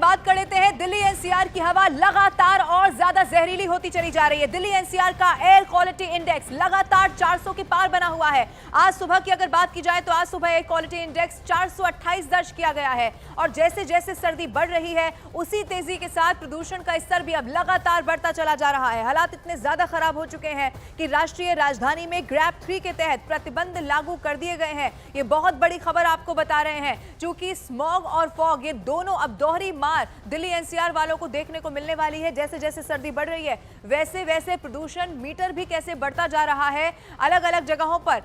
बात कर लेते हैं। दिल्ली एनसीआर की हवा लगातार और ज्यादा जहरीली होती चली जा रही है। दिल्ली एनसीआर का एयर क्वालिटी इंडेक्स लगातार 400 के पार बना हुआ है। आज सुबह की अगर बात की जाए तो आज सुबह एयर क्वालिटी इंडेक्स 428 दर्ज किया गया है और जैसे जैसे सर्दी बढ़ रही है उसी तेजी के साथ प्रदूषण का स्तर भी अब लगातार बढ़ता चला जा रहा है। हालात इतने ज्यादा खराब हो चुके हैं कि राष्ट्रीय राजधानी में ग्रैप 3 के तहत प्रतिबंध लागू कर दिए गए हैं। ये बहुत बड़ी खबर आपको बता रहे हैं, क्योंकि स्मॉग और फॉग ये दोनों अब दोहरी मार दिल्ली एनसीआर वालों को देखने को मिलने वाली है। जैसे जैसे सर्दी बढ़ रही है वैसे वैसे प्रदूषण मीटर भी कैसे बढ़ता जा रहा है। अलग अलग जगहों पर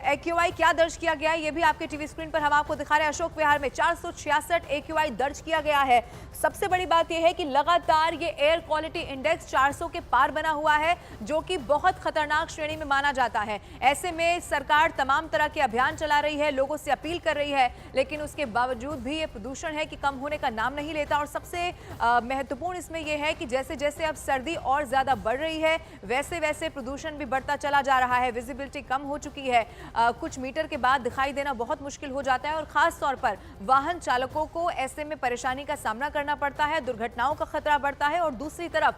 एक्यूआई क्या दर्ज किया गया है ये भी आपके टीवी स्क्रीन पर हम आपको दिखा रहे हैं। अशोक विहार में 466 एक्यूआई दर्ज किया गया है। सबसे बड़ी बात यह है कि लगातार ये एयर क्वालिटी इंडेक्स 400 के पार बना हुआ है, जो कि बहुत खतरनाक श्रेणी में माना जाता है। ऐसे में सरकार तमाम तरह के अभियान चला रही है, लोगों से अपील कर रही है, लेकिन उसके बावजूद भी ये प्रदूषण है कि कम होने का नाम नहीं लेता। और सबसे महत्वपूर्ण इसमें यह है कि जैसे जैसे अब सर्दी और ज्यादा बढ़ रही है वैसे वैसे प्रदूषण भी बढ़ता चला जा रहा है। विजिबिलिटी कम हो चुकी है, कुछ मीटर के बाद दिखाई देना बहुत मुश्किल हो जाता है और खास तौर पर वाहन चालकों को ऐसे में परेशानी का सामना करना पड़ता है, दुर्घटनाओं का खतरा बढ़ता है और दूसरी तरफ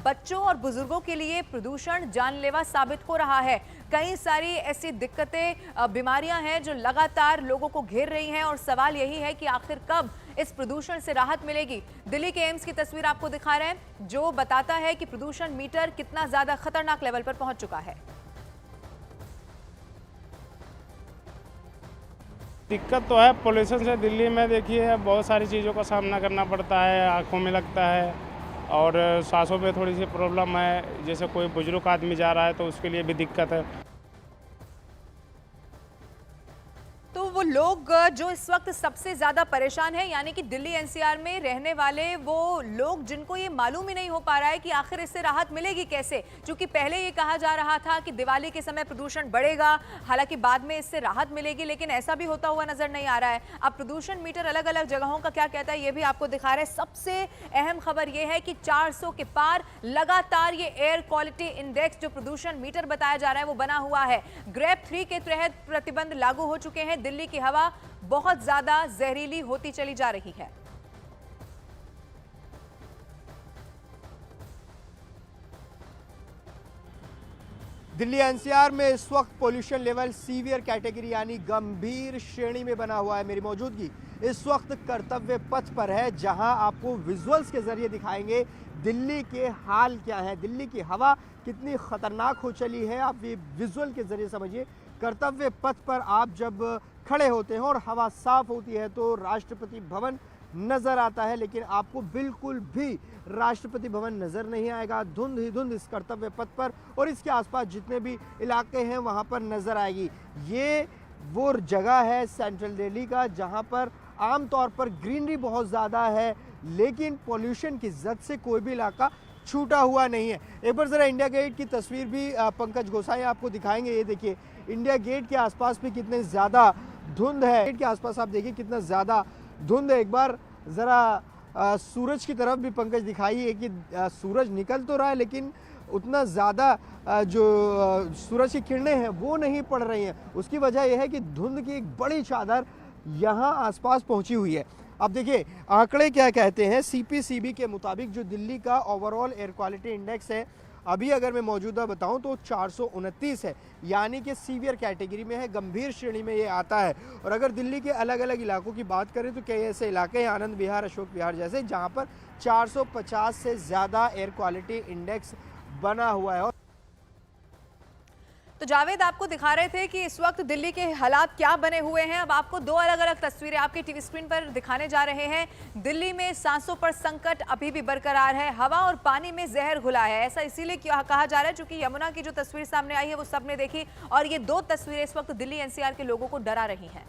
बच्चों और बुजुर्गों के लिए प्रदूषण जानलेवा साबित हो रहा है। कई सारी ऐसी दिक्कतें, बीमारियां हैं जो लगातार लोगों को घेर रही हैं और सवाल यही है कि आखिर कब इस प्रदूषण से राहत मिलेगी। दिल्ली के एम्स की तस्वीर आपको दिखा रहे हैं, जो बताता है कि प्रदूषण मीटर कितना ज्यादा खतरनाक लेवल पर पहुंच चुका है। दिक्कत तो है पोल्यूशन से। दिल्ली में देखिए बहुत सारी चीज़ों का सामना करना पड़ता है, आँखों में लगता है और सांसों में थोड़ी सी प्रॉब्लम है। जैसे कोई बुजुर्ग आदमी जा रहा है तो उसके लिए भी दिक्कत है। तो वो लोग जो इस वक्त सबसे ज्यादा परेशान हैं, यानी कि दिल्ली एनसीआर में रहने वाले वो लोग जिनको ये मालूम ही नहीं हो पा रहा है कि आखिर इससे राहत मिलेगी कैसे। क्योंकि पहले ये कहा जा रहा था कि दिवाली के समय प्रदूषण बढ़ेगा, हालांकि बाद में इससे राहत मिलेगी, लेकिन ऐसा भी होता हुआ नजर नहीं आ रहा है। अब प्रदूषण मीटर अलग अलग जगहों का क्या कहता है ये भी आपको दिखा रहे हैं। सबसे अहम खबर ये है कि 400 के पार लगातार ये एयर क्वालिटी इंडेक्स जो प्रदूषण मीटर बताया जा रहा है वो बना हुआ है। ग्रैप 3 के तहत प्रतिबंध लागू हो चुके हैं। दिल्ली की हवा बहुत ज्यादा जहरीली होती चली जा रही है। दिल्ली एनसीआर में इस वक्त पोल्यूशन लेवल सीवियर कैटेगरी यानी गंभीर श्रेणी में बना हुआ है। मेरी मौजूदगी इस वक्त कर्तव्य पथ पर है, जहां आपको विजुअल्स के जरिए दिखाएंगे दिल्ली के हाल क्या है, दिल्ली की हवा कितनी खतरनाक हो चली है। आप ये विजुअल के जरिए समझिए। कर्तव्य पथ पर आप जब खड़े होते हैं और हवा साफ होती है तो राष्ट्रपति भवन नज़र आता है, लेकिन आपको बिल्कुल भी राष्ट्रपति भवन नज़र नहीं आएगा। धुंध ही धुंध इस कर्तव्य पथ पर और इसके आसपास जितने भी इलाके हैं वहाँ पर नज़र आएगी। ये वो जगह है सेंट्रल दिल्ली का जहाँ पर आमतौर पर ग्रीनरी बहुत ज़्यादा है, लेकिन पॉल्यूशन की जद से कोई भी इलाका छूटा हुआ नहीं है। एक बार ज़रा इंडिया गेट की तस्वीर भी पंकज गोसाई आपको दिखाएंगे। ये देखिए इंडिया गेट के आसपास भी कितने ज़्यादा धुंध है। गेट के आसपास आप देखिए कितना ज़्यादा धुंध है। एक बार ज़रा सूरज की तरफ भी पंकज दिखाइए कि सूरज निकल तो रहा है लेकिन उतना ज़्यादा जो सूरज की किरणें हैं वो नहीं पड़ रही हैं। उसकी वजह यह है कि धुंध की एक बड़ी चादर यहाँ आसपास पहुँची हुई है। अब देखिए आंकड़े क्या कहते हैं। सीपीसीबी के मुताबिक जो दिल्ली का ओवरऑल एयर क्वालिटी इंडेक्स है अभी अगर मैं मौजूदा बताऊं तो 429 है, यानी कि सीवियर कैटेगरी में है, गंभीर श्रेणी में ये आता है। और अगर दिल्ली के अलग अलग इलाकों की बात करें तो कई ऐसे इलाके हैं, आनंद विहार, अशोक विहार जैसे, जहां पर 450 से ज़्यादा एयर क्वालिटी इंडेक्स बना हुआ है। तो जावेद आपको दिखा रहे थे कि इस वक्त दिल्ली के हालात क्या बने हुए हैं। अब आपको दो अलग अलग तस्वीरें आपकी टीवी स्क्रीन पर दिखाने जा रहे हैं। दिल्ली में सांसों पर संकट अभी भी बरकरार है, हवा और पानी में जहर घुला है। ऐसा इसीलिए कहा जा रहा है क्योंकि यमुना की जो तस्वीर सामने आई है वो सबने देखी और ये दो तस्वीरें इस वक्त दिल्ली एनसीआर के लोगों को डरा रही हैं।